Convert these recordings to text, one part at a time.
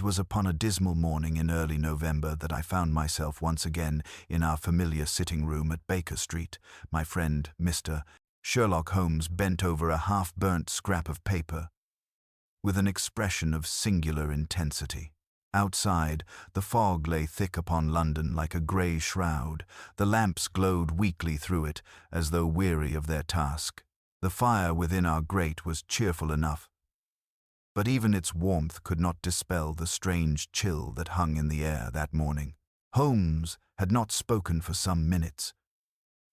It was upon a dismal morning in early November that I found myself once again in our familiar sitting room at Baker Street. My friend, Mr. Sherlock Holmes, bent over a half-burnt scrap of paper with an expression of singular intensity. Outside, the fog lay thick upon London like a grey shroud. The lamps glowed weakly through it, as though weary of their task. The fire within our grate was cheerful enough, but even its warmth could not dispel the strange chill that hung in the air that morning. Holmes had not spoken for some minutes,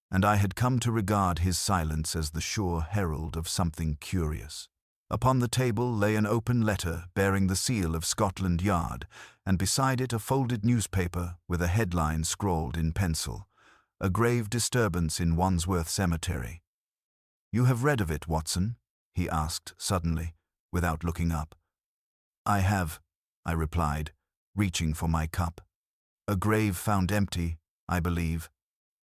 and I had come to regard his silence as the sure herald of something curious. Upon the table lay an open letter bearing the seal of Scotland Yard, and beside it a folded newspaper with a headline scrawled in pencil: "A grave disturbance in Wandsworth Cemetery." "You have read of it, Watson?" he asked suddenly, without looking up. "I have," I replied, reaching for my cup. "A grave found empty, I believe.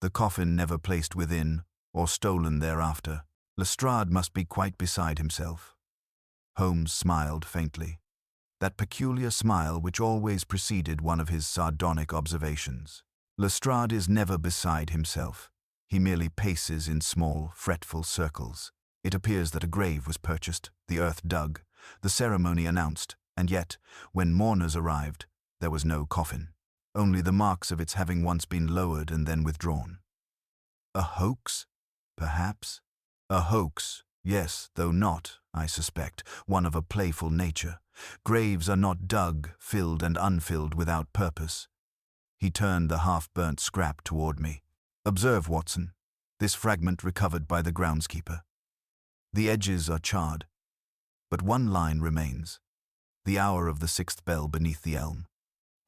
The coffin never placed within, or stolen thereafter. Lestrade must be quite beside himself." Holmes smiled faintly, that peculiar smile which always preceded one of his sardonic observations. "Lestrade is never beside himself. He merely paces in small, fretful circles. It appears that a grave was purchased, the earth dug, the ceremony announced, and yet, when mourners arrived, there was no coffin, only the marks of its having once been lowered and then withdrawn." "A hoax, perhaps?" "A hoax, yes, though not, I suspect, one of a playful nature. Graves are not dug, filled and unfilled without purpose." He turned the half-burnt scrap toward me. "Observe, Watson, this fragment recovered by the groundskeeper. The edges are charred, but one line remains: the hour of the 6th bell beneath the elm."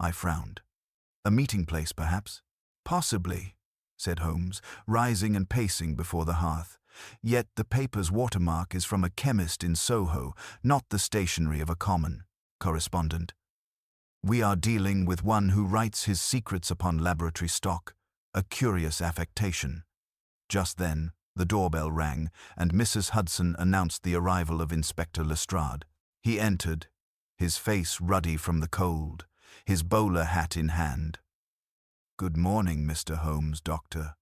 I frowned. "A meeting place, perhaps?" "Possibly," said Holmes, rising and pacing before the hearth. "Yet the paper's watermark is from a chemist in Soho, not the stationery of a common correspondent. We are dealing with one who writes his secrets upon laboratory stock, a curious affectation." Just then, the doorbell rang, and Mrs. Hudson announced the arrival of Inspector Lestrade. He entered, his face ruddy from the cold, his bowler hat in hand. "Good morning, Mr. Holmes, Doctor.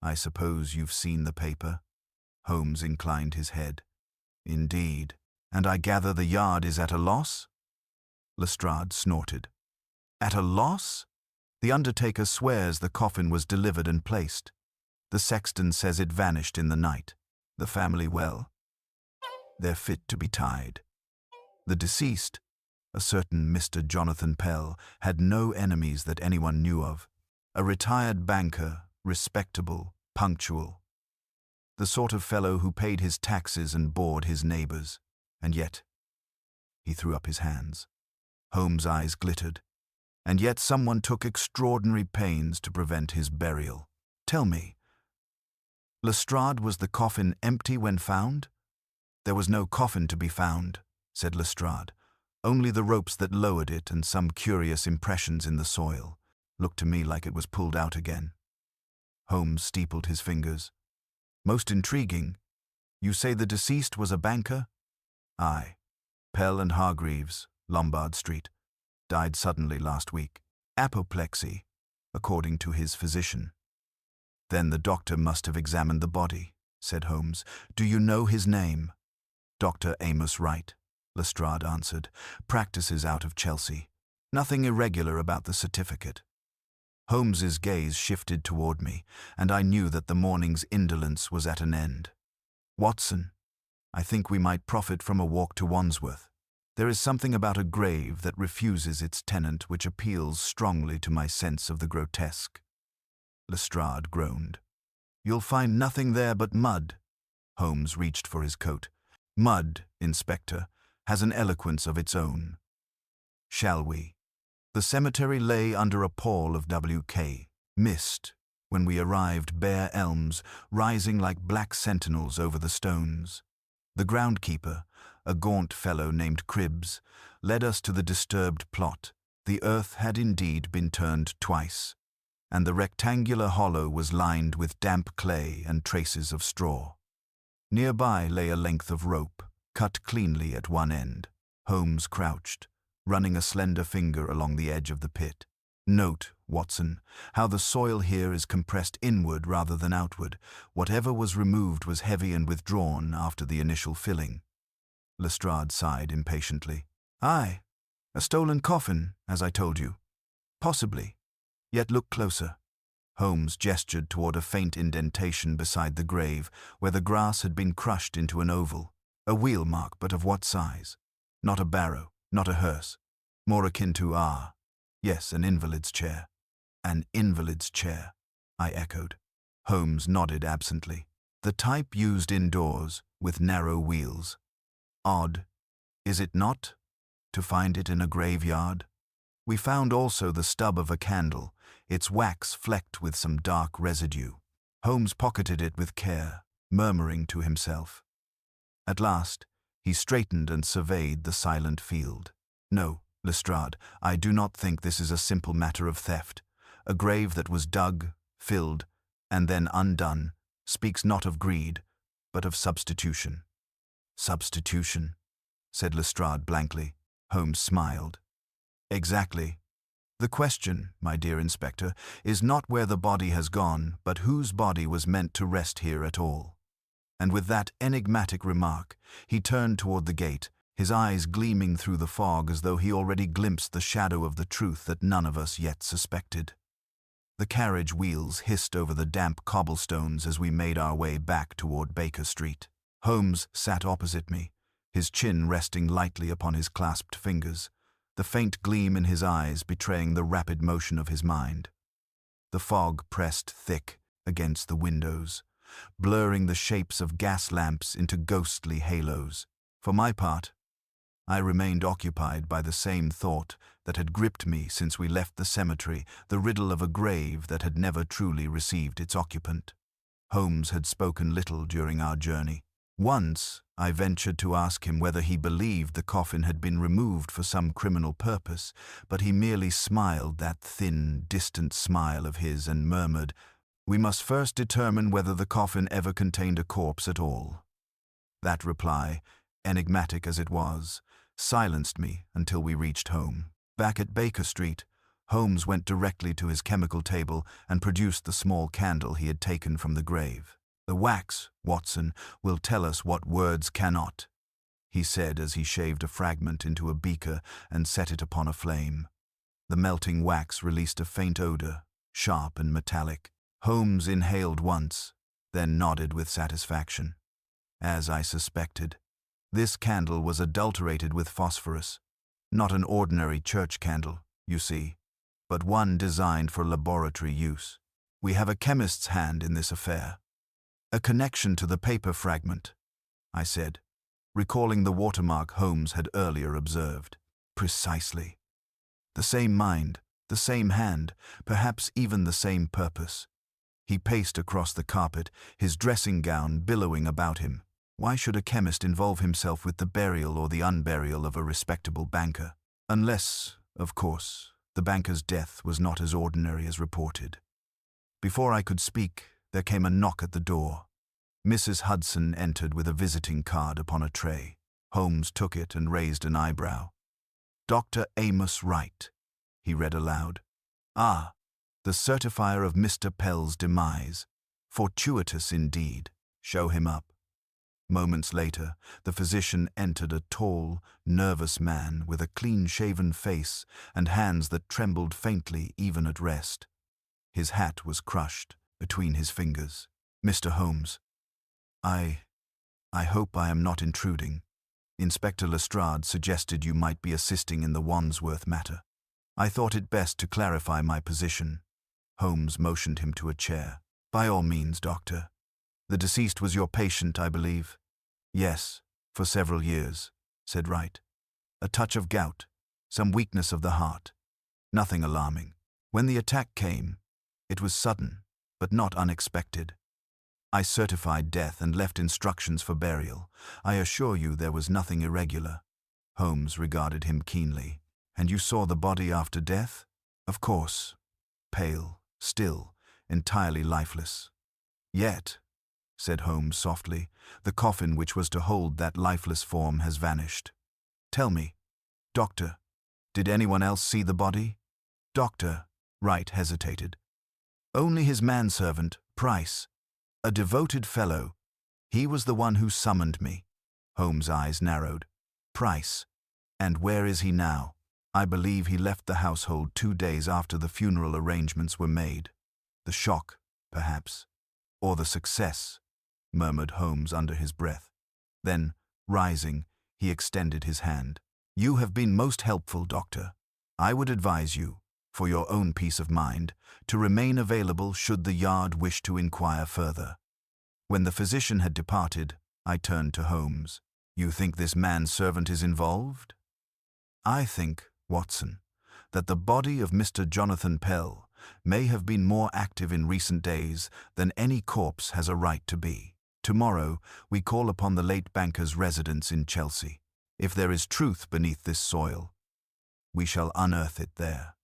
I suppose you've seen the paper?" Holmes inclined his head. "Indeed. And I gather the Yard is at a loss?" Lestrade snorted. "At a loss? The undertaker swears the coffin was delivered and placed. The sexton says it vanished in the night. The family, well, they're fit to be tied. The deceased, a certain Mr. Jonathan Pell, had no enemies that anyone knew of. A retired banker, respectable, punctual. The sort of fellow who paid his taxes and bored his neighbors. And yet," he threw up his hands. Holmes' eyes glittered. "And yet someone took extraordinary pains to prevent his burial. Tell me, Lestrade, was the coffin empty when found?" "There was no coffin to be found," said Lestrade. "Only the ropes that lowered it and some curious impressions in the soil. Looked to me like it was pulled out again." Holmes steepled his fingers. "Most intriguing. You say the deceased was a banker?" "Aye. Pell and Hargreaves, Lombard Street. Died suddenly last week. Apoplexy, according to his physician." "Then the doctor must have examined the body," said Holmes. "Do you know his name?" "Dr. Amos Wright," Lestrade answered. "Practices out of Chelsea. Nothing irregular about the certificate." Holmes's gaze shifted toward me, and I knew that the morning's indolence was at an end. "Watson, I think we might profit from a walk to Wandsworth. There is something about a grave that refuses its tenant which appeals strongly to my sense of the grotesque." Lestrade groaned. "You'll find nothing there but mud." Holmes reached for his coat. "Mud, Inspector, has an eloquence of its own. Shall we?" The cemetery lay under a pall of WK, mist, when we arrived, bare elms, rising like black sentinels over the stones. The groundkeeper, a gaunt fellow named Cribbs, led us to the disturbed plot. The earth had indeed been turned twice, and the rectangular hollow was lined with damp clay and traces of straw. Nearby lay a length of rope, cut cleanly at one end. Holmes crouched, running a slender finger along the edge of the pit. "Note, Watson, how the soil here is compressed inward rather than outward. Whatever was removed was heavy and withdrawn after the initial filling." Lestrade sighed impatiently. "Aye, a stolen coffin, as I told you. Possibly. Yet look closer." Holmes gestured toward a faint indentation beside the grave, where the grass had been crushed into an oval. A wheel mark, but of what size? Not a barrow, not a hearse. More akin to, yes, an invalid's chair. "An invalid's chair," I echoed. Holmes nodded absently. "The type used indoors, with narrow wheels. Odd, is it not, to find it in a graveyard?" We found also the stub of a candle, its wax flecked with some dark residue. Holmes pocketed it with care, murmuring to himself. At last, he straightened and surveyed the silent field. "No, Lestrade, I do not think this is a simple matter of theft. A grave that was dug, filled, and then undone speaks not of greed, but of substitution." "Substitution?" said Lestrade blankly. Holmes smiled. "Exactly. The question, my dear Inspector, is not where the body has gone, but whose body was meant to rest here at all." And with that enigmatic remark, he turned toward the gate, his eyes gleaming through the fog as though he already glimpsed the shadow of the truth that none of us yet suspected. The carriage wheels hissed over the damp cobblestones as we made our way back toward Baker Street. Holmes sat opposite me, his chin resting lightly upon his clasped fingers, the faint gleam in his eyes betraying the rapid motion of his mind. The fog pressed thick against the windows, blurring the shapes of gas lamps into ghostly halos. For my part, I remained occupied by the same thought that had gripped me since we left the cemetery, the riddle of a grave that had never truly received its occupant. Holmes had spoken little during our journey. Once, I ventured to ask him whether he believed the coffin had been removed for some criminal purpose, but he merely smiled that thin, distant smile of his and murmured, "We must first determine whether the coffin ever contained a corpse at all." That reply, enigmatic as it was, silenced me until we reached home. Back at Baker Street, Holmes went directly to his chemical table and produced the small candle he had taken from the grave. "The wax, Watson, will tell us what words cannot," he said as he shaved a fragment into a beaker and set it upon a flame. The melting wax released a faint odor, sharp and metallic. Holmes inhaled once, then nodded with satisfaction. As I suspected, this candle was adulterated with phosphorus. Not an ordinary church candle, you see, but one designed for laboratory use. We have a chemist's hand in this affair. "A connection to the paper fragment," I said, recalling the watermark Holmes had earlier observed. "Precisely. The same mind, the same hand, perhaps even the same purpose." He paced across the carpet, his dressing gown billowing about him. Why should a chemist involve himself with the burial or the unburial of a respectable banker? Unless, of course, the banker's death was not as ordinary as reported. Before I could speak, there came a knock at the door. Mrs. Hudson entered with a visiting card upon a tray. Holmes took it and raised an eyebrow. "Dr. Amos Wright," he read aloud. "Ah, the certifier of Mr. Pell's demise. Fortuitous indeed. Show him up." Moments later, the physician entered, a tall, nervous man with a clean-shaven face and hands that trembled faintly even at rest. His hat was crushed between his fingers. "Mr. Holmes, I hope I am not intruding. Inspector Lestrade suggested you might be assisting in the Wandsworth matter. I thought it best to clarify my position." Holmes motioned him to a chair. "By all means, Doctor. The deceased was your patient, I believe?" "Yes, for several years," said Wright. "A touch of gout, some weakness of the heart. Nothing alarming. When the attack came, it was sudden, but not unexpected. I certified death and left instructions for burial. I assure you there was nothing irregular." Holmes regarded him keenly. "And you saw the body after death?" "Of course. Pale, still, entirely lifeless." "Yet," said Holmes softly, "the coffin which was to hold that lifeless form has vanished. Tell me, Doctor, Did anyone else see the body? Dr. Wright hesitated. Only his manservant, Price, a devoted fellow. He was the one who summoned me. Holmes' eyes narrowed. Price. And where is he now? I believe he left the household 2 days after the funeral arrangements were made. The shock, perhaps. Or the success, murmured Holmes under his breath. Then, rising, he extended his hand. You have been most helpful, Doctor. I would advise you, for your own peace of mind, to remain available should the Yard wish to inquire further. When the physician had departed, I turned to Holmes. You think this manservant is involved? I think, Watson, that the body of Mr. Jonathan Pell may have been more active in recent days than any corpse has a right to be. Tomorrow, we call upon the late banker's residence in Chelsea. If there is truth beneath this soil, we shall unearth it there.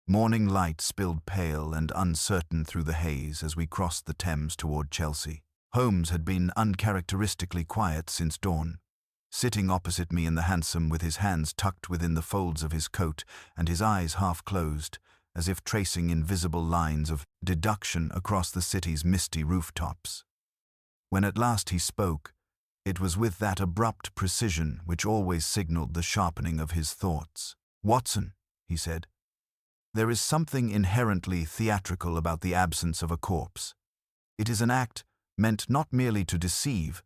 Morning light spilled pale and uncertain through the haze as we crossed the Thames toward Chelsea. Holmes had been uncharacteristically quiet since dawn. Sitting opposite me in the hansom with his hands tucked within the folds of his coat and his eyes half closed, as if tracing invisible lines of deduction across the city's misty rooftops. When at last he spoke, it was with that abrupt precision which always signaled the sharpening of his thoughts. Watson, he said, there is something inherently theatrical about the absence of a corpse. It is an act meant not merely to deceive,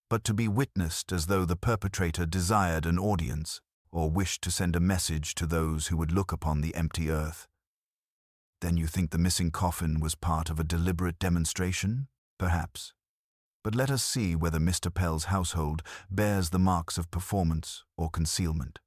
but to be witnessed as though the perpetrator desired an audience or wished to send a message to those who would look upon the empty earth. Then you think the missing coffin was part of a deliberate demonstration? Perhaps. But let us see whether Mr. Pell's household bears the marks of performance or concealment.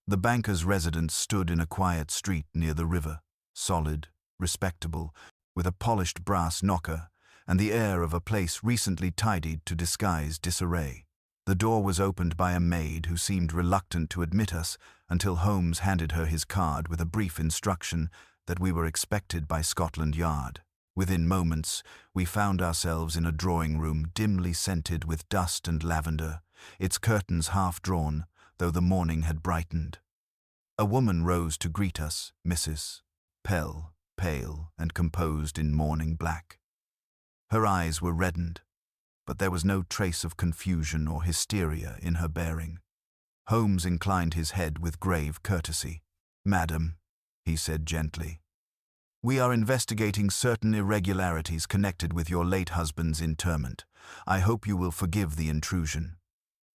The banker's residence stood in a quiet street near the river, solid, respectable, with a polished brass knocker and the air of a place recently tidied to disguise disarray. The door was opened by a maid who seemed reluctant to admit us until Holmes handed her his card with a brief instruction that we were expected by Scotland Yard. Within moments, we found ourselves in a drawing-room dimly scented with dust and lavender, its curtains half drawn, though the morning had brightened. A woman rose to greet us, Mrs. Pell, pale and composed in mourning black. Her eyes were reddened, but there was no trace of confusion or hysteria in her bearing. Holmes inclined his head with grave courtesy. Madam, he said gently, we are investigating certain irregularities connected with your late husband's interment. I hope you will forgive the intrusion.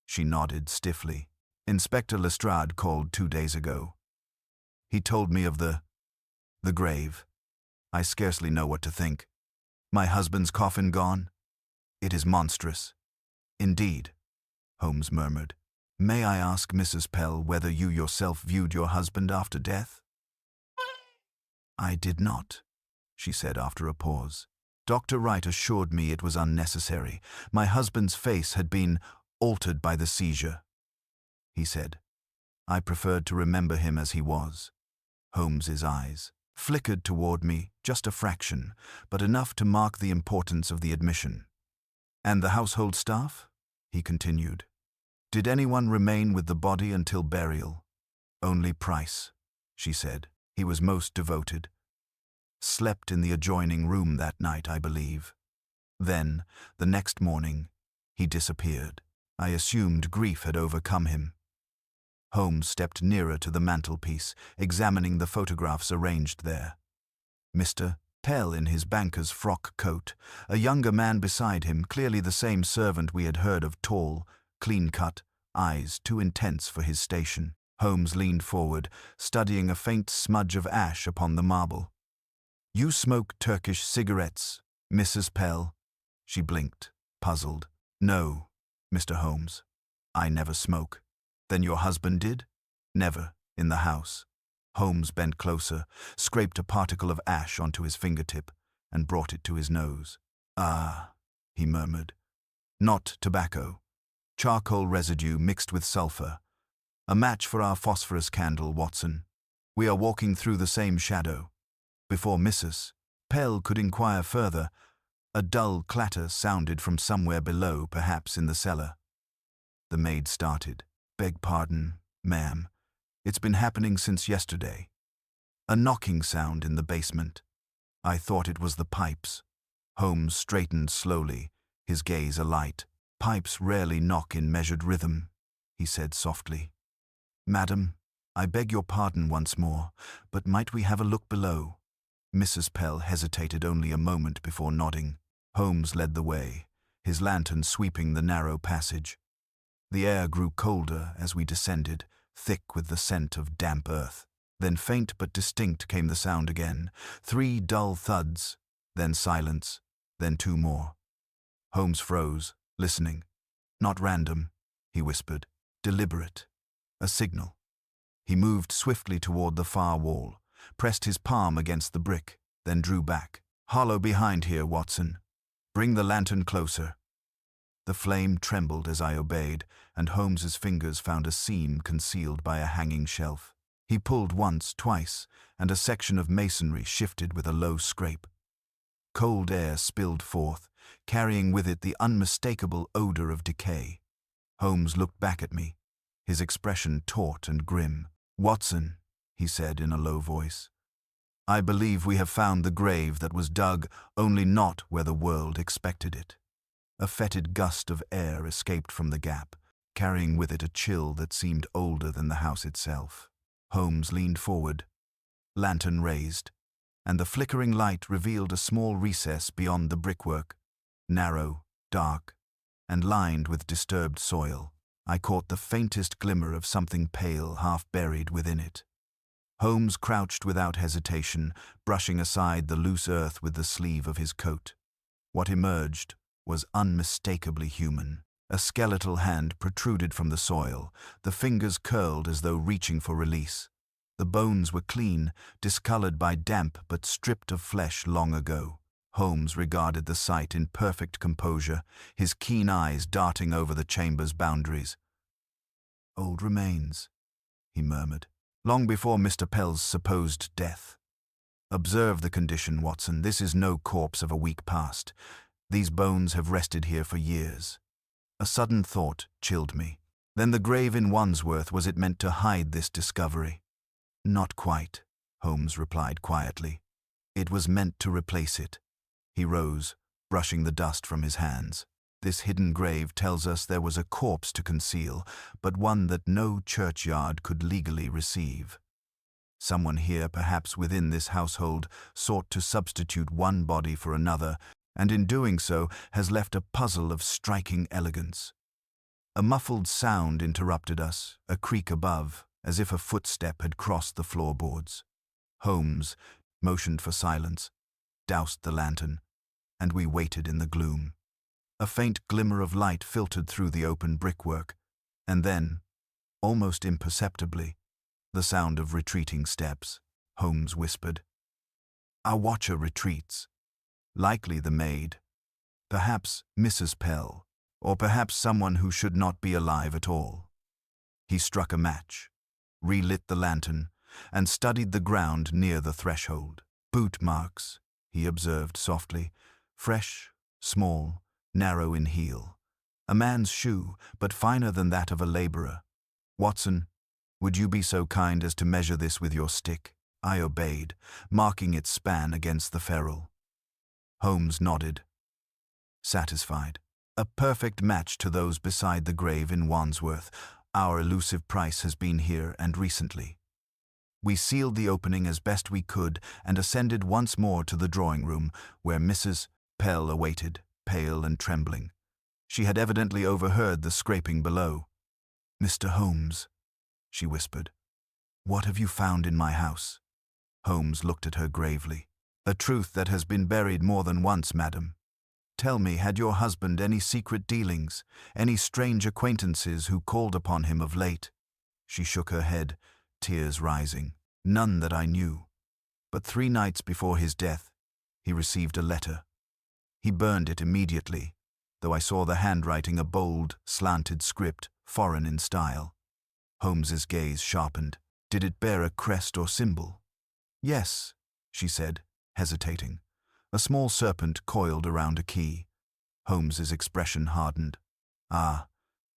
She nodded stiffly. Inspector Lestrade called 2 days ago. He told me of the grave. I scarcely know what to think. My husband's coffin gone? It is monstrous. Indeed, Holmes murmured. May I ask, Mrs. Pell, whether you yourself viewed your husband after death? I did not, she said after a pause. Dr. Wright assured me it was unnecessary. My husband's face had been altered by the seizure, he said. I preferred to remember him as he was. Holmes's eyes flickered toward me, just a fraction, but enough to mark the importance of the admission. And the household staff? He continued. Did anyone remain with the body until burial? Only Price, she said. He was most devoted. Slept in the adjoining room that night, I believe. Then, the next morning, he disappeared. I assumed grief had overcome him. Holmes stepped nearer to the mantelpiece, examining the photographs arranged there. Mr. Pell in his banker's frock coat, a younger man beside him, clearly the same servant we had heard of, tall, clean-cut, eyes too intense for his station. Holmes leaned forward, studying a faint smudge of ash upon the marble. You smoke Turkish cigarettes, Mrs. Pell? She blinked, puzzled. No, Mr. Holmes. I never smoke. Then your husband did? Never, in the house. Holmes bent closer, scraped a particle of ash onto his fingertip, and brought it to his nose. Ah, he murmured. Not tobacco. Charcoal residue mixed with sulfur. A match for our phosphorus candle, Watson. We are walking through the same shadow. Before Mrs. Pell could inquire further, a dull clatter sounded from somewhere below, perhaps in the cellar. The maid started. Beg pardon, ma'am. It's been happening since yesterday. A knocking sound in the basement. I thought it was the pipes. Holmes straightened slowly, his gaze alight. Pipes rarely knock in measured rhythm, he said softly. Madam, I beg your pardon once more, but might we have a look below? Mrs. Pell hesitated only a moment before nodding. Holmes led the way, his lantern sweeping the narrow passage. The air grew colder as we descended, thick with the scent of damp earth. Then faint but distinct came the sound again. 3 dull thuds, then silence, then 2 more. Holmes froze, listening. Not random, he whispered. Deliberate. A signal. He moved swiftly toward the far wall, pressed his palm against the brick, then drew back. Hollow behind here, Watson. Bring the lantern closer. The flame trembled as I obeyed, and Holmes's fingers found a seam concealed by a hanging shelf. He pulled once, twice, and a section of masonry shifted with a low scrape. Cold air spilled forth, carrying with it the unmistakable odor of decay. Holmes looked back at me, his expression taut and grim. Watson, he said in a low voice, I believe we have found the grave that was dug, only not where the world expected it. A fetid gust of air escaped from the gap, carrying with it a chill that seemed older than the house itself. Holmes leaned forward, lantern raised, and the flickering light revealed a small recess beyond the brickwork, narrow, dark, and lined with disturbed soil. I caught the faintest glimmer of something pale half buried within it. Holmes crouched without hesitation, brushing aside the loose earth with the sleeve of his coat. What emerged was unmistakably human. A skeletal hand protruded from the soil, the fingers curled as though reaching for release. The bones were clean, discolored by damp but stripped of flesh long ago. Holmes regarded the sight in perfect composure, his keen eyes darting over the chamber's boundaries. Old remains, he murmured, long before Mr. Pell's supposed death. Observe the condition, Watson. This is no corpse of a week past. These bones have rested here for years. A sudden thought chilled me. Then the grave in Wandsworth, was it meant to hide this discovery? Not quite, Holmes replied quietly. It was meant to replace it. He rose, brushing the dust from his hands. This hidden grave tells us there was a corpse to conceal, but one that no churchyard could legally receive. Someone here, perhaps within this household, sought to substitute one body for another, and in doing so has left a puzzle of striking elegance. A muffled sound interrupted us, a creak above, as if a footstep had crossed the floorboards. Holmes motioned for silence, doused the lantern, and we waited in the gloom. A faint glimmer of light filtered through the open brickwork, and then, almost imperceptibly, the sound of retreating steps. Holmes whispered. Our watcher retreats. Likely the maid, perhaps Mrs. Pell, or perhaps someone who should not be alive at all. He struck a match, relit the lantern, and studied the ground near the threshold. Boot marks, he observed softly, fresh, small, narrow in heel. A man's shoe, but finer than that of a laborer. Watson, would you be so kind as to measure this with your stick? I obeyed, marking its span against the ferrule. Holmes nodded, satisfied. A perfect match to those beside the grave in Wandsworth. Our elusive price has been here, and recently. We sealed the opening as best we could and ascended once more to the drawing-room, where Mrs. Pell awaited, pale and trembling. She had evidently overheard the scraping below. Mr. Holmes, she whispered, what have you found in my house? Holmes looked at her gravely. A truth that has been buried more than once, madam. Tell me, had your husband any secret dealings, any strange acquaintances who called upon him of late? She shook her head, tears rising. None that I knew. But 3 nights before his death, he received a letter. He burned it immediately, though I saw the handwriting a bold, slanted script, foreign in style. Holmes's gaze sharpened. Did it bear a crest or symbol? Yes, she said, hesitating. A small serpent coiled around a key. Holmes's expression hardened. Ah,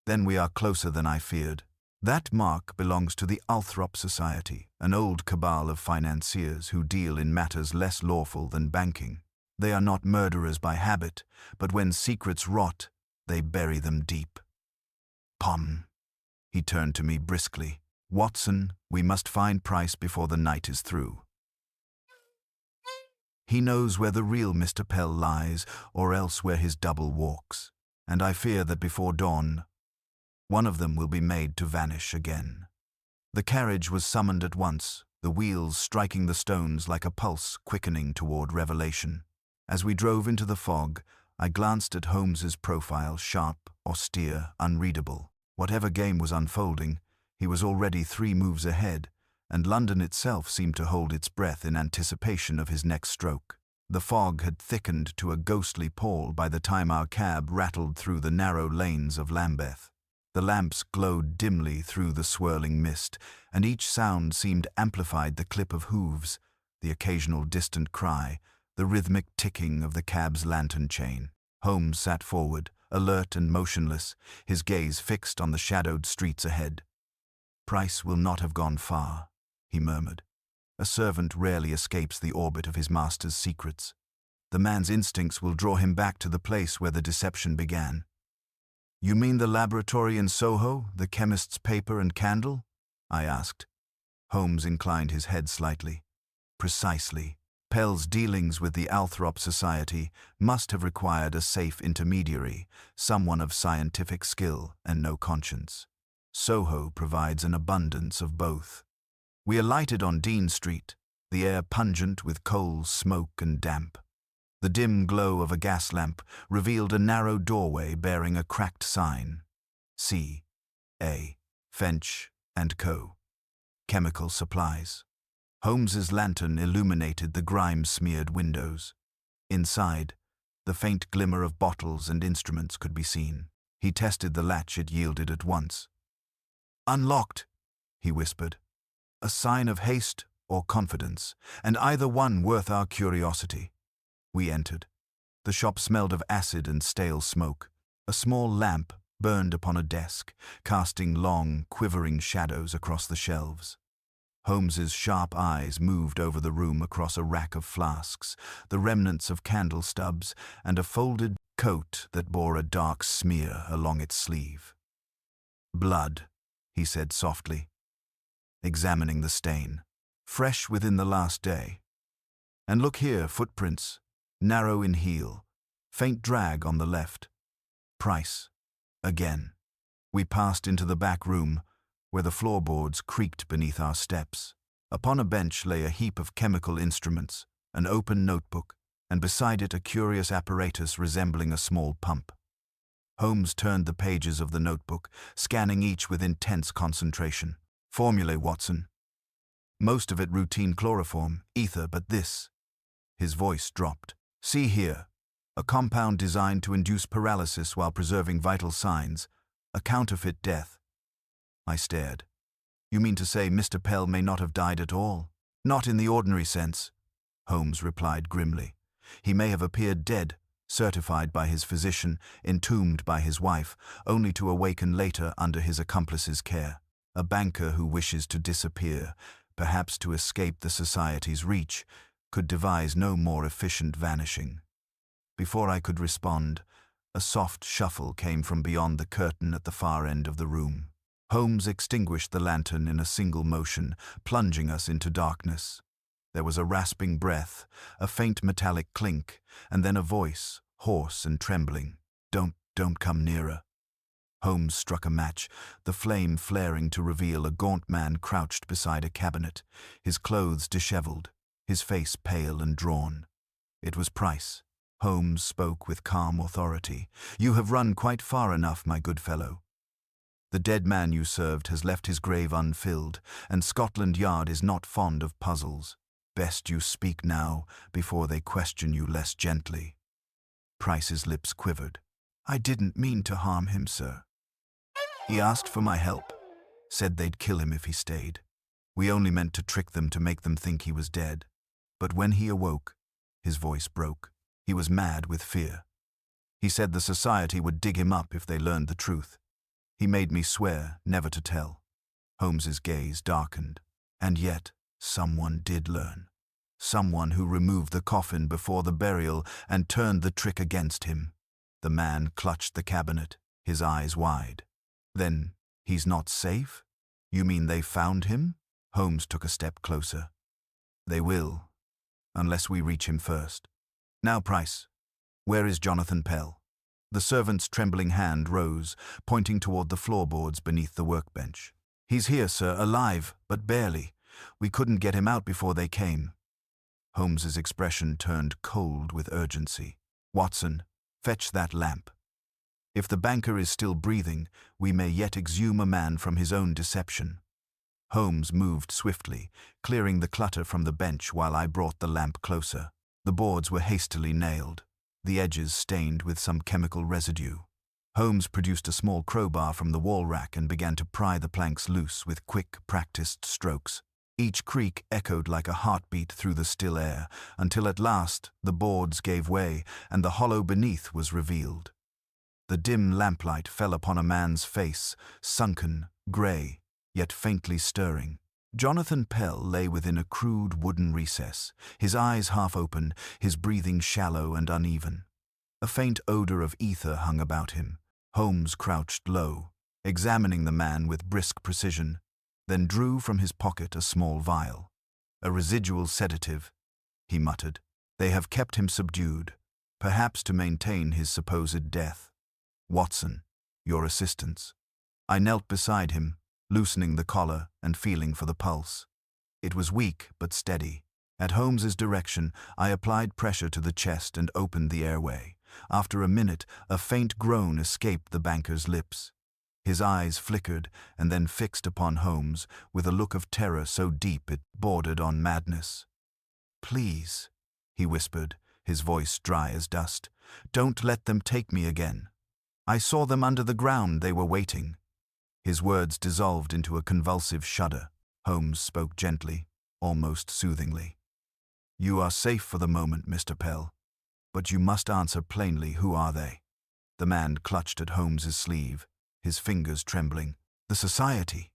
then we are closer than I feared. That mark belongs to the Althrop Society, an old cabal of financiers who deal in matters less lawful than banking. They are not murderers by habit, but when secrets rot, they bury them deep. Pom. He turned to me briskly. Watson, we must find Price before the night is through. He knows where the real Mr. Pell lies, or else where his double walks, and I fear that before dawn, one of them will be made to vanish again. The carriage was summoned at once, the wheels striking the stones like a pulse quickening toward revelation. As we drove into the fog, I glanced at Holmes's profile, sharp, austere, unreadable. Whatever game was unfolding, he was already 3 moves ahead, and London itself seemed to hold its breath in anticipation of his next stroke. The fog had thickened to a ghostly pall by the time our cab rattled through the narrow lanes of Lambeth. The lamps glowed dimly through the swirling mist, and each sound seemed amplified: the clip of hooves, the occasional distant cry, the rhythmic ticking of the cab's lantern chain. Holmes sat forward, alert and motionless, his gaze fixed on the shadowed streets ahead. "Price will not have gone far," he murmured. "A servant rarely escapes the orbit of his master's secrets. The man's instincts will draw him back to the place where the deception began." "You mean the laboratory in Soho, the chemist's paper and candle?" I asked. Holmes inclined his head slightly. "Precisely. Pell's dealings with the Althrop Society must have required a safe intermediary, someone of scientific skill and no conscience. Soho provides an abundance of both." We alighted on Dean Street, the air pungent with coal, smoke, and damp. The dim glow of a gas lamp revealed a narrow doorway bearing a cracked sign: C.A. Fench and Co. Chemical Supplies. Holmes's lantern illuminated the grime-smeared windows. Inside, the faint glimmer of bottles and instruments could be seen. He tested the latch. It yielded at once. "Unlocked," he whispered. "A sign of haste or confidence, and either one worth our curiosity." We entered. The shop smelled of acid and stale smoke. A small lamp burned upon a desk, casting long, quivering shadows across the shelves. Holmes's sharp eyes moved over the room across a rack of flasks, the remnants of candle stubs, and a folded coat that bore a dark smear along its sleeve. "Blood," he said softly, examining the stain. "Fresh within the last day. And look here, footprints, narrow in heel, faint drag on the left. Price. Again." We passed into the back room, where the floorboards creaked beneath our steps. Upon a bench lay a heap of chemical instruments, an open notebook, and beside it a curious apparatus resembling a small pump. Holmes turned the pages of the notebook, scanning each with intense concentration. "Formulae, Watson. Most of it routine chloroform, ether, but this..." His voice dropped. "See here. A compound designed to induce paralysis while preserving vital signs. A counterfeit death." I stared. "You mean to say Mr. Pell may not have died at all?" "Not in the ordinary sense," Holmes replied grimly. "He may have appeared dead, certified by his physician, entombed by his wife, only to awaken later under his accomplice's care. A banker who wishes to disappear, perhaps to escape the society's reach, could devise no more efficient vanishing." Before I could respond, a soft shuffle came from beyond the curtain at the far end of the room. Holmes extinguished the lantern in a single motion, plunging us into darkness. There was a rasping breath, a faint metallic clink, and then a voice, hoarse and trembling. Don't come nearer." Holmes struck a match, the flame flaring to reveal a gaunt man crouched beside a cabinet, his clothes disheveled, his face pale and drawn. It was Price. Holmes spoke with calm authority. "You have run quite far enough, my good fellow. The dead man you served has left his grave unfilled, and Scotland Yard is not fond of puzzles. Best you speak now, before they question you less gently." Price's lips quivered. "I didn't mean to harm him, sir. He asked for my help, said they'd kill him if he stayed. We only meant to trick them to make them think he was dead. But when he awoke," his voice broke. "He was mad with fear. He said the society would dig him up if they learned the truth. He made me swear never to tell. Holmes's gaze darkened. And yet, someone did learn. Someone who removed the coffin before the burial and turned the trick against him. The man clutched the cabinet, his eyes wide. Then, he's not safe? You mean they found him? Holmes took a step closer. They will, unless we reach him first. Now, Price, where is Jonathan Pell? The servant's trembling hand rose, pointing toward the floorboards beneath the workbench. He's here, sir, alive, but barely. We couldn't get him out before they came. Holmes's expression turned cold with urgency. Watson, fetch that lamp. If the banker is still breathing, we may yet exhume a man from his own deception. Holmes moved swiftly, clearing the clutter from the bench while I brought the lamp closer. The boards were hastily nailed, the edges stained with some chemical residue. Holmes produced a small crowbar from the wall rack and began to pry the planks loose with quick, practiced strokes. Each creak echoed like a heartbeat through the still air, until at last the boards gave way and the hollow beneath was revealed. The dim lamplight fell upon a man's face, sunken, grey, yet faintly stirring. Jonathan Pell lay within a crude wooden recess, his eyes half open, his breathing shallow and uneven. A faint odor of ether hung about him. Holmes crouched low, examining the man with brisk precision, then drew from his pocket a small vial. A residual sedative, he muttered. They have kept him subdued, perhaps to maintain his supposed death. Watson, your assistance. I knelt beside him, loosening the collar and feeling for the pulse. It was weak but steady. At Holmes's direction, I applied pressure to the chest and opened the airway. After a minute, a faint groan escaped the banker's lips. His eyes flickered and then fixed upon Holmes with a look of terror so deep it bordered on madness. "Please," he whispered, his voice dry as dust, "don't let them take me again. I saw them under the ground, they were waiting." His words dissolved into a convulsive shudder. Holmes spoke gently, almost soothingly. "You are safe for the moment, Mr. Pell, but you must answer plainly, who are they?" The man clutched at Holmes's sleeve, his fingers trembling. "The society,"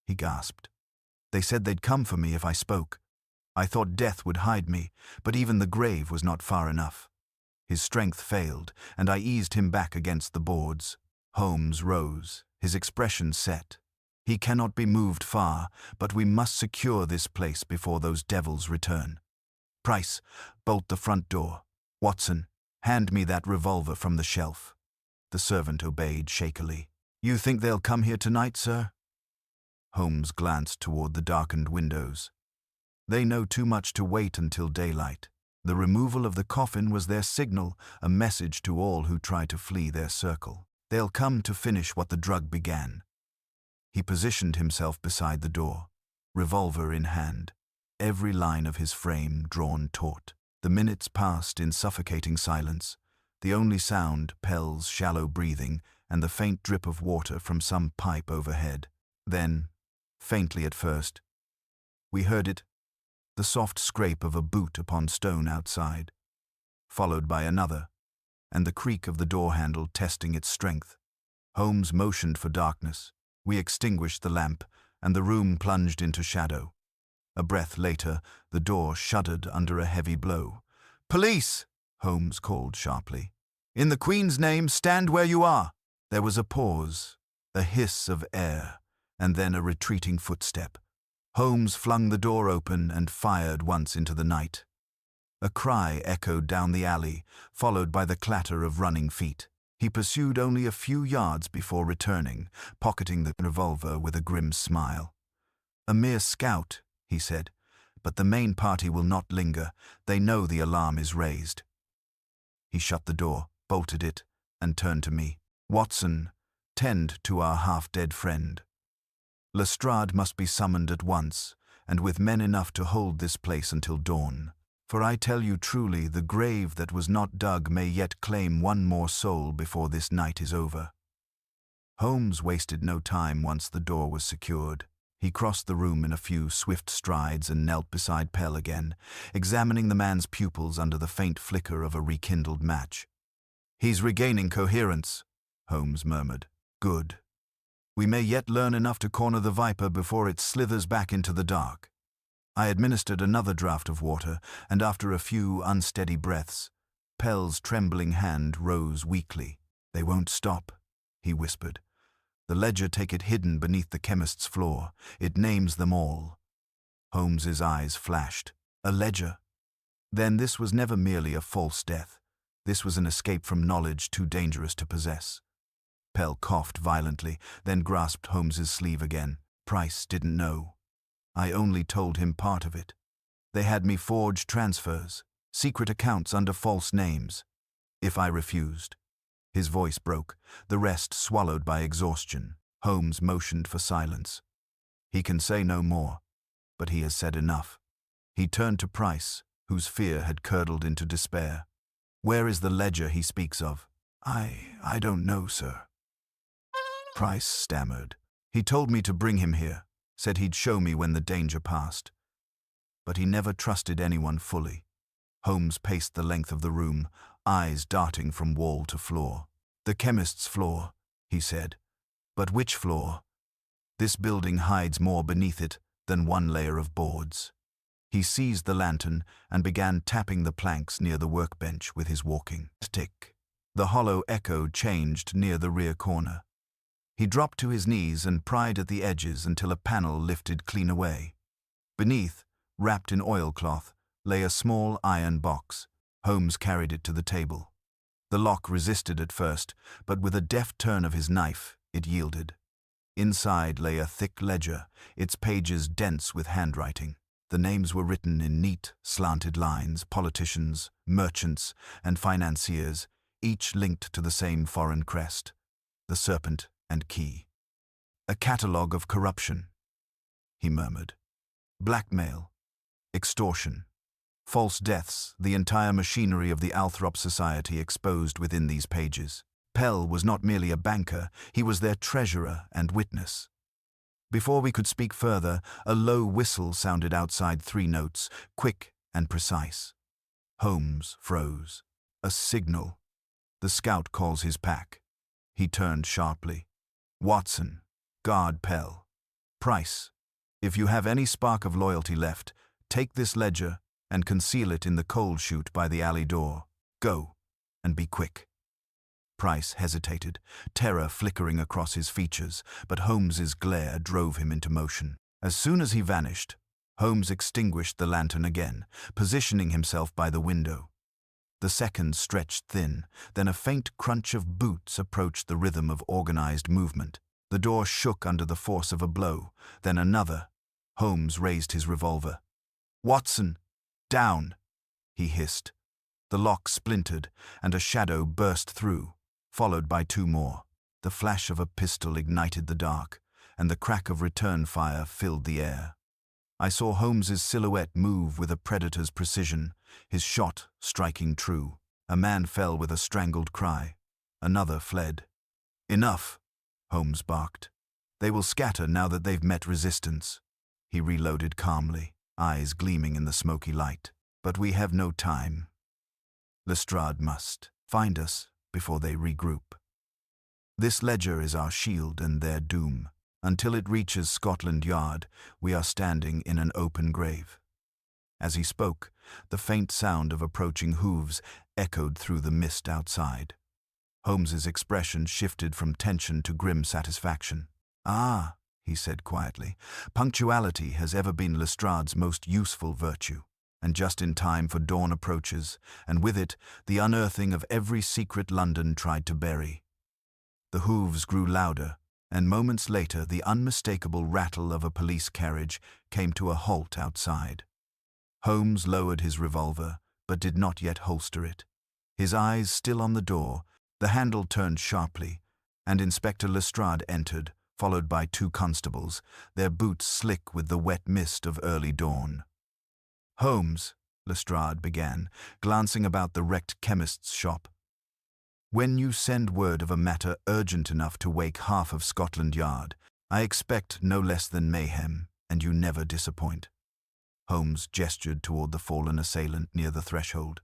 he gasped. "They said they'd come for me if I spoke. I thought death would hide me, but even the grave was not far enough." His strength failed, and I eased him back against the boards. Holmes rose, his expression set. "He cannot be moved far, but we must secure this place before those devils return. Price, bolt the front door. Watson, hand me that revolver from the shelf." The servant obeyed shakily. "You think they'll come here tonight, sir?" Holmes glanced toward the darkened windows. "They know too much to wait until daylight. The removal of the coffin was their signal, a message to all who try to flee their circle. They'll come to finish what the drug began." He positioned himself beside the door, revolver in hand, every line of his frame drawn taut. The minutes passed in suffocating silence, the only sound Pell's shallow breathing and the faint drip of water from some pipe overhead. Then, faintly at first, we heard it, the soft scrape of a boot upon stone outside, followed by another, and the creak of the door handle testing its strength. Holmes motioned for darkness. We extinguished the lamp, and the room plunged into shadow. A breath later, the door shuddered under a heavy blow. "Police!" Holmes called sharply. "In the Queen's name, stand where you are!" There was a pause, a hiss of air, and then a retreating footstep. Holmes flung the door open and fired once into the night. A cry echoed down the alley, followed by the clatter of running feet. He pursued only a few yards before returning, pocketing the revolver with a grim smile. "A mere scout," he said, "but the main party will not linger. They know the alarm is raised." He shut the door, bolted it, and turned to me. "Watson, tend to our half-dead friend. Lestrade must be summoned at once, and with men enough to hold this place until dawn. For I tell you truly, the grave that was not dug may yet claim one more soul before this night is over." Holmes wasted no time once the door was secured. He crossed the room in a few swift strides and knelt beside Pell again, examining the man's pupils under the faint flicker of a rekindled match. "He's regaining coherence," Holmes murmured. "Good." We may yet learn enough to corner the viper before it slithers back into the dark. I administered another draught of water, and after a few unsteady breaths, Pell's trembling hand rose weakly. "They won't stop," he whispered. "The ledger take it hidden beneath the chemist's floor. It names them all." Holmes's eyes flashed. A ledger? Then this was never merely a false death. This was an escape from knowledge too dangerous to possess. Pell coughed violently, then grasped Holmes's sleeve again. "Price didn't know. I only told him part of it. They had me forge transfers, secret accounts under false names. If I refused..." His voice broke, the rest swallowed by exhaustion. Holmes motioned for silence. "He can say no more, but he has said enough." He turned to Price, whose fear had curdled into despair. "Where is the ledger he speaks of?" I don't know, sir." Price stammered. "He told me to bring him here, said he'd show me when the danger passed." But he never trusted anyone fully. Holmes paced the length of the room, eyes darting from wall to floor. "The chemist's floor," he said. "But which floor? This building hides more beneath it than one layer of boards." He seized the lantern and began tapping the planks near the workbench with his walking stick. The hollow echo changed near the rear corner. He dropped to his knees and pried at the edges until a panel lifted clean away. Beneath, wrapped in oilcloth, lay a small iron box. Holmes carried it to the table. The lock resisted at first, but with a deft turn of his knife, it yielded. Inside lay a thick ledger, its pages dense with handwriting. The names were written in neat, slanted lines: politicians, merchants, and financiers, each linked to the same foreign crest, the serpent and key. "A catalogue of corruption," he murmured. "Blackmail, extortion, false deaths, the entire machinery of the Althrop Society exposed within these pages." Pell was not merely a banker, he was their treasurer and witness. Before we could speak further, a low whistle sounded outside 3 notes, quick and precise. Holmes froze. A signal. The scout calls his pack. He turned sharply. "Watson, guard Pell. Price, if you have any spark of loyalty left, take this ledger and conceal it in the coal chute by the alley door. Go, and be quick." Price hesitated, terror flickering across his features, but Holmes's glare drove him into motion. As soon as he vanished, Holmes extinguished the lantern again, positioning himself by the window. The seconds stretched thin, then a faint crunch of boots approached the rhythm of organized movement. The door shook under the force of a blow, then another. Holmes raised his revolver. "Watson, down!" he hissed. The lock splintered, and a shadow burst through, followed by 2 more. The flash of a pistol ignited the dark, and the crack of return fire filled the air. I saw Holmes's silhouette move with a predator's precision, his shot striking true. A man fell with a strangled cry. Another fled. "Enough," Holmes barked. "They will scatter now that they've met resistance." He reloaded calmly, eyes gleaming in the smoky light. "But we have no time. Lestrade must find us before they regroup. This ledger is our shield and their doom. Until it reaches Scotland Yard, we are standing in an open grave." As he spoke, the faint sound of approaching hooves echoed through the mist outside. Holmes's expression shifted from tension to grim satisfaction. "Ah," he said quietly, "punctuality has ever been Lestrade's most useful virtue. And just in time for dawn approaches, and with it the unearthing of every secret London tried to bury." The hooves grew louder, and moments later the unmistakable rattle of a police carriage came to a halt outside. Holmes lowered his revolver, but did not yet holster it. His eyes still on the door, the handle turned sharply, and Inspector Lestrade entered, followed by 2 constables, their boots slick with the wet mist of early dawn. "Holmes," Lestrade began, glancing about the wrecked chemist's shop, "when you send word of a matter urgent enough to wake half of Scotland Yard, I expect no less than mayhem, and you never disappoint." Holmes gestured toward the fallen assailant near the threshold.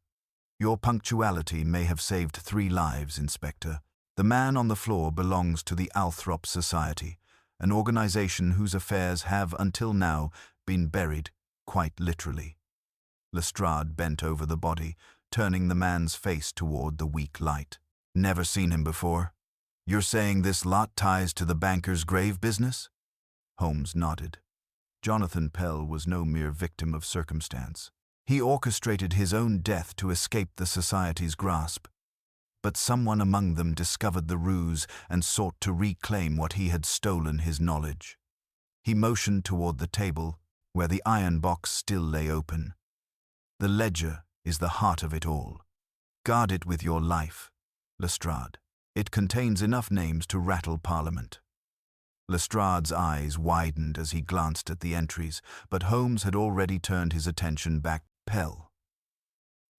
"Your punctuality may have saved 3 lives, Inspector. The man on the floor belongs to the Althrop Society, an organization whose affairs have, until now, been buried, quite literally. Lestrade bent over the body, turning the man's face toward the weak light. Never seen him before? You're saying this lot ties to the banker's grave business? Holmes nodded. Jonathan Pell was no mere victim of circumstance. He orchestrated his own death to escape the society's grasp. But someone among them discovered the ruse and sought to reclaim what he had stolen, his knowledge. He motioned toward the table, where the iron box still lay open. The ledger is the heart of it all. Guard it with your life, Lestrade. It contains enough names to rattle Parliament. Lestrade's eyes widened as he glanced at the entries, but Holmes had already turned his attention back. Pell.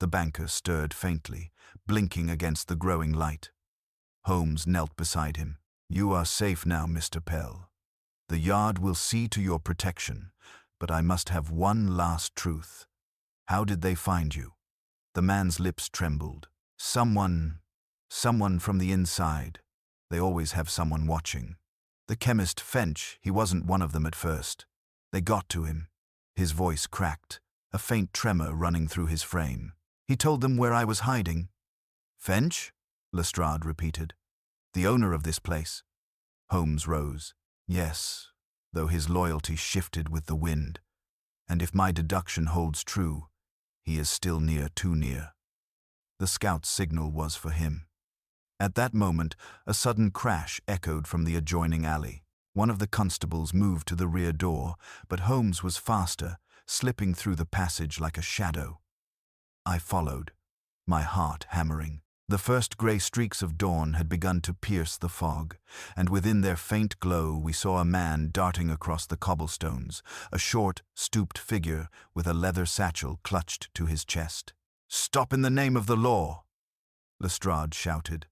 The banker stirred faintly, blinking against the growing light. Holmes knelt beside him. You are safe now, Mr. Pell. The Yard will see to your protection, but I must have one last truth. How did they find you? The man's lips trembled. Someone from the inside. They always have someone watching. The chemist Finch, he wasn't one of them at first. They got to him. His voice cracked, a faint tremor running through his frame. He told them where I was hiding. Finch? Lestrade repeated. The owner of this place. Holmes rose. Yes, though his loyalty shifted with the wind. And if my deduction holds true, he is still near, too near. The scout's signal was for him. At that moment, a sudden crash echoed from the adjoining alley. One of the constables moved to the rear door, but Holmes was faster, slipping through the passage like a shadow. I followed, my heart hammering. The first grey streaks of dawn had begun to pierce the fog, and within their faint glow we saw a man darting across the cobblestones, a short, stooped figure with a leather satchel clutched to his chest. "Stop in the name of the law!" Lestrade shouted,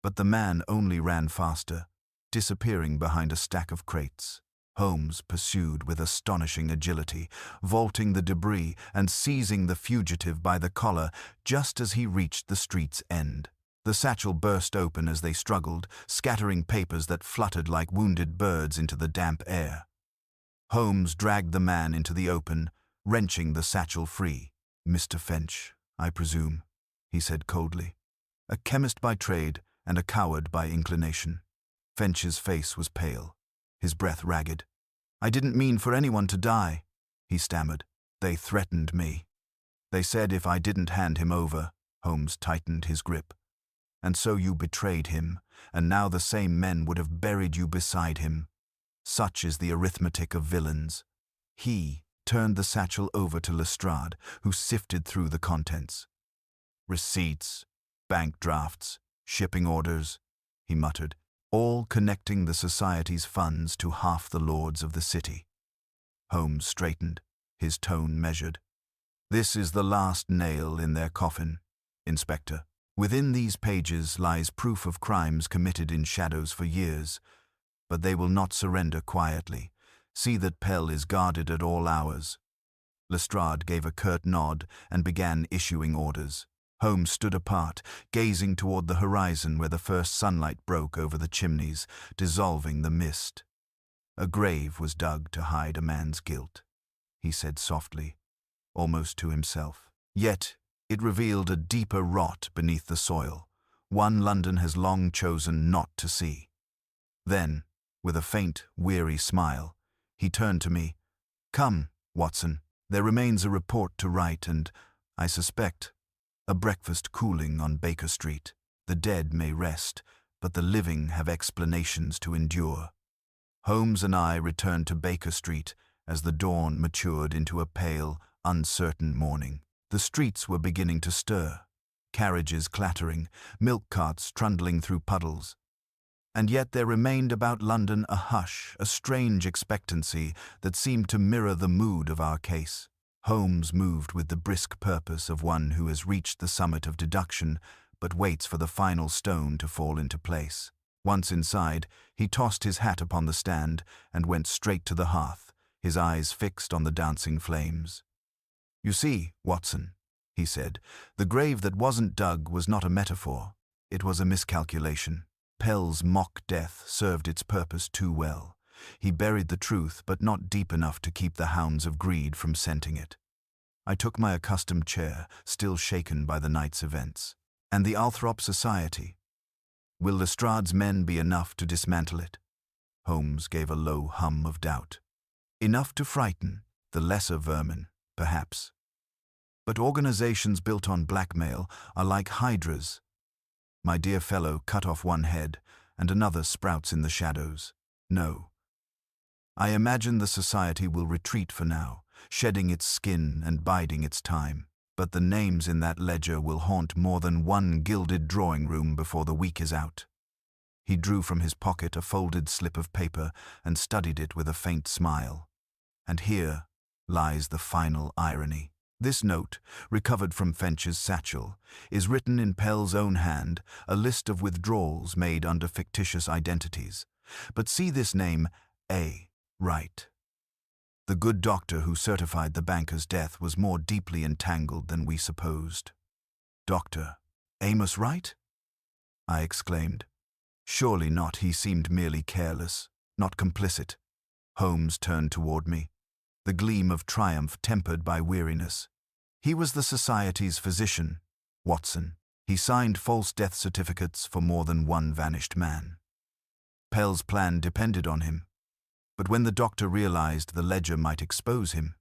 but the man only ran faster, disappearing behind a stack of crates. Holmes pursued with astonishing agility, vaulting the debris and seizing the fugitive by the collar just as he reached the street's end. The satchel burst open as they struggled, scattering papers that fluttered like wounded birds into the damp air. Holmes dragged the man into the open, wrenching the satchel free. "Mr. Finch, I presume," he said coldly. "A chemist by trade and a coward by inclination." Finch's face was pale, his breath ragged. "I didn't mean for anyone to die," he stammered. "They threatened me. They said if I didn't hand him over." Holmes tightened his grip. "And so you betrayed him, and now the same men would have buried you beside him. Such is the arithmetic of villains." He turned the satchel over to Lestrade, who sifted through the contents. "Receipts, bank drafts, shipping orders," he muttered, "all connecting the society's funds to half the lords of the city." Holmes straightened, his tone measured. "This is the last nail in their coffin, Inspector. Within these pages lies proof of crimes committed in shadows for years, but they will not surrender quietly. See that Pell is guarded at all hours." Lestrade gave a curt nod and began issuing orders. Holmes stood apart, gazing toward the horizon where the first sunlight broke over the chimneys, dissolving the mist. "A grave was dug to hide a man's guilt," he said softly, almost to himself. "Yet it revealed a deeper rot beneath the soil, one London has long chosen not to see." Then, with a faint, weary smile, he turned to me. "Come, Watson, there remains a report to write and, I suspect, a breakfast cooling on Baker Street. The dead may rest, but the living have explanations to endure." Holmes and I returned to Baker Street as the dawn matured into a pale, uncertain morning. The streets were beginning to stir, carriages clattering, milk carts trundling through puddles. And yet there remained about London a hush, a strange expectancy that seemed to mirror the mood of our case. Holmes moved with the brisk purpose of one who has reached the summit of deduction but waits for the final stone to fall into place. Once inside, he tossed his hat upon the stand and went straight to the hearth, his eyes fixed on the dancing flames. "You see, Watson," he said, "the grave that wasn't dug was not a metaphor. It was a miscalculation. Pell's mock death served its purpose too well. He buried the truth, but not deep enough to keep the hounds of greed from scenting it. I took my accustomed chair, still shaken by the night's events. And the Althrop Society? Will Lestrade's men be enough to dismantle it? Holmes gave a low hum of doubt. Enough to frighten the lesser vermin, perhaps. But organizations built on blackmail are like hydras. My dear fellow, cut off one head, and another sprouts in the shadows. No. I imagine the society will retreat for now, shedding its skin and biding its time. But the names in that ledger will haunt more than one gilded drawing room before the week is out. He drew from his pocket a folded slip of paper and studied it with a faint smile. And here lies the final irony. This note, recovered from Finch's satchel, is written in Pell's own hand, a list of withdrawals made under fictitious identities. But see this name, A. Wright. The good doctor who certified the banker's death was more deeply entangled than we supposed. Dr. Amos Wright? I exclaimed. Surely not, he seemed merely careless, not complicit. Holmes turned toward me, the gleam of triumph tempered by weariness. He was the society's physician, Watson. He signed false death certificates for more than one vanished man. Pell's plan depended on him. But when the doctor realized the ledger might expose him,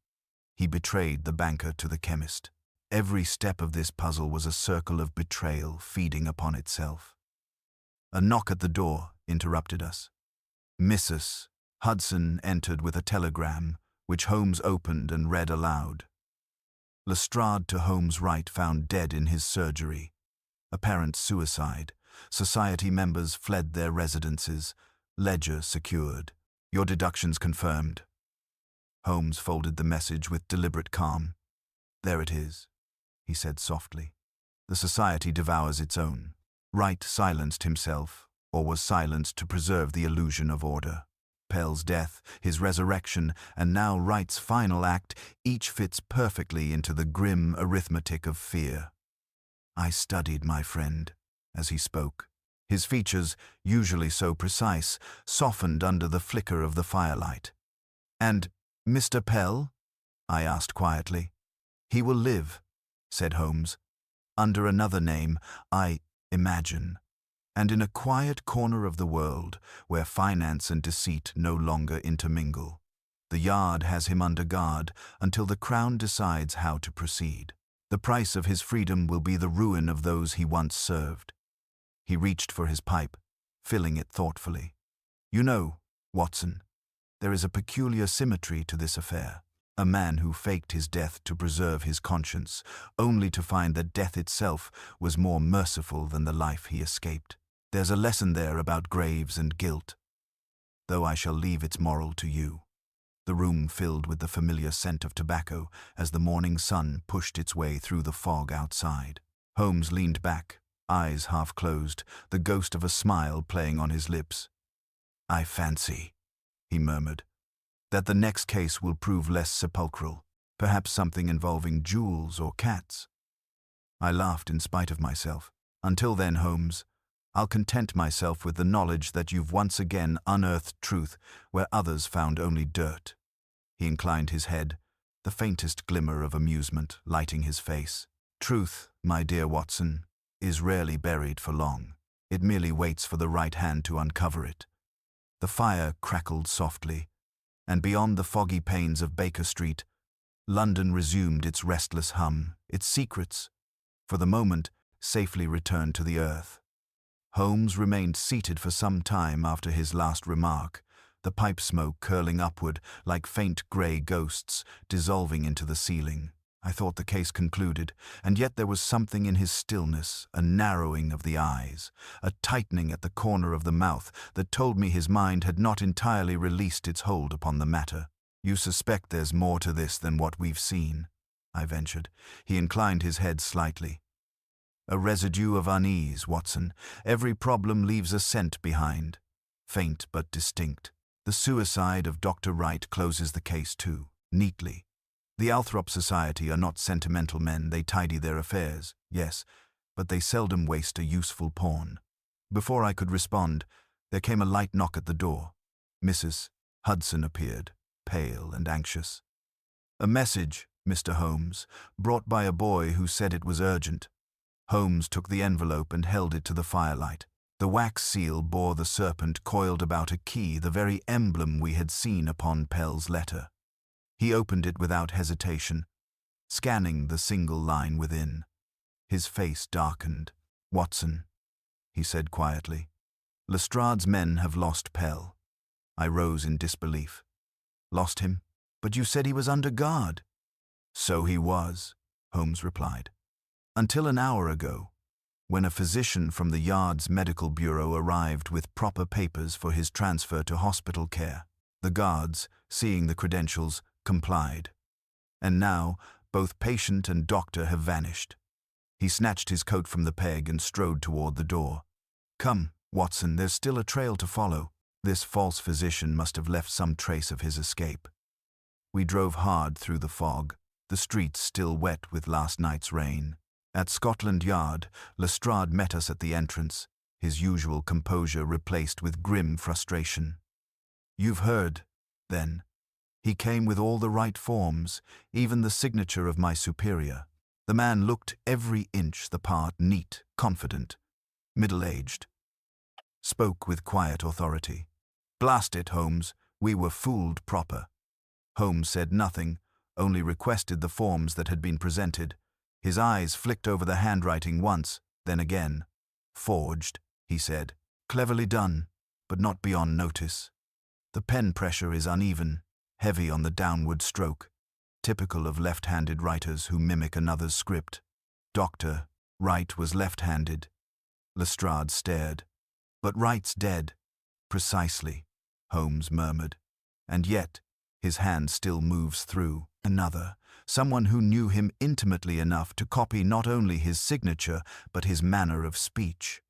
he betrayed the banker to the chemist. Every step of this puzzle was a circle of betrayal feeding upon itself. A knock at the door interrupted us. Mrs. Hudson entered with a telegram, which Holmes opened and read aloud. Lestrade to Holmes Wright found dead in his surgery. Apparent suicide. Society members fled their residences. Ledger secured. Your deductions confirmed. Holmes folded the message with deliberate calm. There it is, he said softly. The society devours its own. Wright silenced himself, or was silenced to preserve the illusion of order. Pell's death, his resurrection, and now Wright's final act, each fits perfectly into the grim arithmetic of fear. I studied my friend as he spoke. His features, usually so precise, softened under the flicker of the firelight. And Mr. Pell? I asked quietly. He will live, said Holmes. Under another name, I imagine. And in a quiet corner of the world, where finance and deceit no longer intermingle. The Yard has him under guard until the Crown decides how to proceed. The price of his freedom will be the ruin of those he once served. He reached for his pipe, filling it thoughtfully. You know, Watson, there is a peculiar symmetry to this affair. A man who faked his death to preserve his conscience, only to find that death itself was more merciful than the life he escaped. There's a lesson there about graves and guilt, though I shall leave its moral to you. The room filled with the familiar scent of tobacco as the morning sun pushed its way through the fog outside. Holmes leaned back, eyes half closed, the ghost of a smile playing on his lips. I fancy, he murmured, that the next case will prove less sepulchral, perhaps something involving jewels or cats. I laughed in spite of myself. Until then, Holmes, I'll content myself with the knowledge that you've once again unearthed truth where others found only dirt. He inclined his head, the faintest glimmer of amusement lighting his face. Truth, my dear Watson, is rarely buried for long. It merely waits for the right hand to uncover it. The fire crackled softly, and beyond the foggy panes of Baker Street, London resumed its restless hum, its secrets, for the moment, safely returned to the earth. Holmes remained seated for some time after his last remark, the pipe smoke curling upward like faint grey ghosts dissolving into the ceiling. I thought the case concluded, and yet there was something in his stillness, a narrowing of the eyes, a tightening at the corner of the mouth that told me his mind had not entirely released its hold upon the matter. You suspect there's more to this than what we've seen, I ventured. He inclined his head slightly. A residue of unease, Watson. Every problem leaves a scent behind, faint but distinct. The suicide of Dr. Wright closes the case too, neatly. The Althrop Society are not sentimental men. They tidy their affairs, yes, but they seldom waste a useful pawn. Before I could respond, there came a light knock at the door. Mrs. Hudson appeared, pale and anxious. "A message, Mr. Holmes, brought by a boy who said it was urgent." Holmes took the envelope and held it to the firelight. The wax seal bore the serpent coiled about a key, the very emblem we had seen upon Pell's letter. He opened it without hesitation, scanning the single line within. His face darkened. "Watson," he said quietly, "Lestrade's men have lost Pell." I rose in disbelief. "Lost him? But you said he was under guard." "So he was," Holmes replied, "until an hour ago, when a physician from the Yard's medical bureau arrived with proper papers for his transfer to hospital care. The guards, seeing the credentials, complied. And now, both patient and doctor have vanished." He snatched his coat from the peg and strode toward the door. "Come, Watson, there's still a trail to follow. This false physician must have left some trace of his escape." We drove hard through the fog, the streets still wet with last night's rain. At Scotland Yard, Lestrade met us at the entrance, his usual composure replaced with grim frustration. "You've heard, then. He came with all the right forms, even the signature of my superior." The man looked every inch the part, neat, confident, middle-aged. Spoke with quiet authority. "Blast it, Holmes, we were fooled proper." Holmes said nothing, only requested the forms that had been presented. His eyes flicked over the handwriting once, then again. "Forged," he said. "Cleverly done, but not beyond notice. The pen pressure is uneven, heavy on the downward stroke, typical of left-handed writers who mimic another's script. Dr. Wright was left-handed." Lestrade stared. "But Wright's dead." "Precisely," Holmes murmured. "And yet, his hand still moves through." Another, someone who knew him intimately enough to copy not only his signature, but his manner of speech.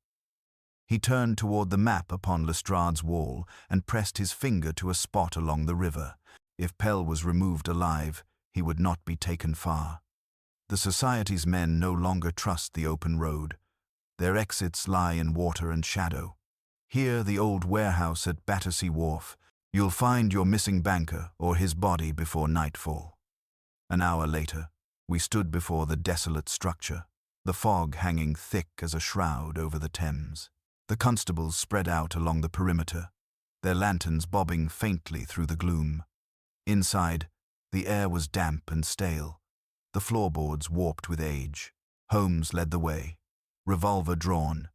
He turned toward the map upon Lestrade's wall and pressed his finger to a spot along the river. If Pell was removed alive, he would not be taken far. The Society's men no longer trust the open road. Their exits lie in water and shadow. Here, the old warehouse at Battersea Wharf. You'll find your missing banker or his body before nightfall. An hour later, we stood before the desolate structure, the fog hanging thick as a shroud over the Thames. The constables spread out along the perimeter, their lanterns bobbing faintly through the gloom. Inside, the air was damp and stale, the floorboards warped with age. Holmes led the way, revolver drawn,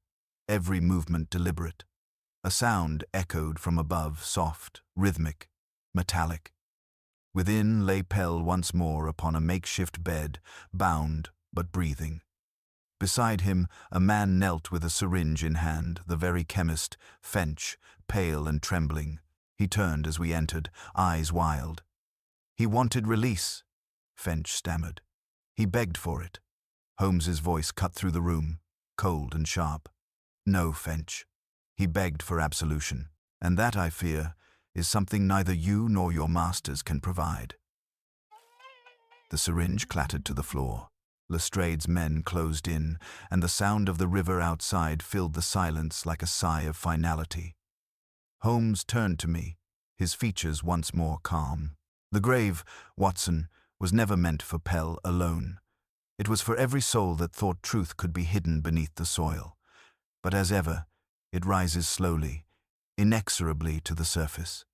every movement deliberate. A sound echoed from above, soft, rhythmic, metallic. Within lay Pell once more upon a makeshift bed, bound but breathing. Beside him, a man knelt with a syringe in hand, the very chemist, Finch, pale and trembling. He turned as we entered, eyes wild. "He wanted release," Finch stammered. "He begged for it." Holmes's voice cut through the room, cold and sharp. "No, Finch. He begged for absolution, and that, I fear, is something neither you nor your masters can provide." The syringe clattered to the floor. Lestrade's men closed in, and the sound of the river outside filled the silence like a sigh of finality. Holmes turned to me, his features once more calm. "The grave, Watson, was never meant for Pell alone. It was for every soul that thought truth could be hidden beneath the soil. But as ever, it rises slowly, inexorably to the surface.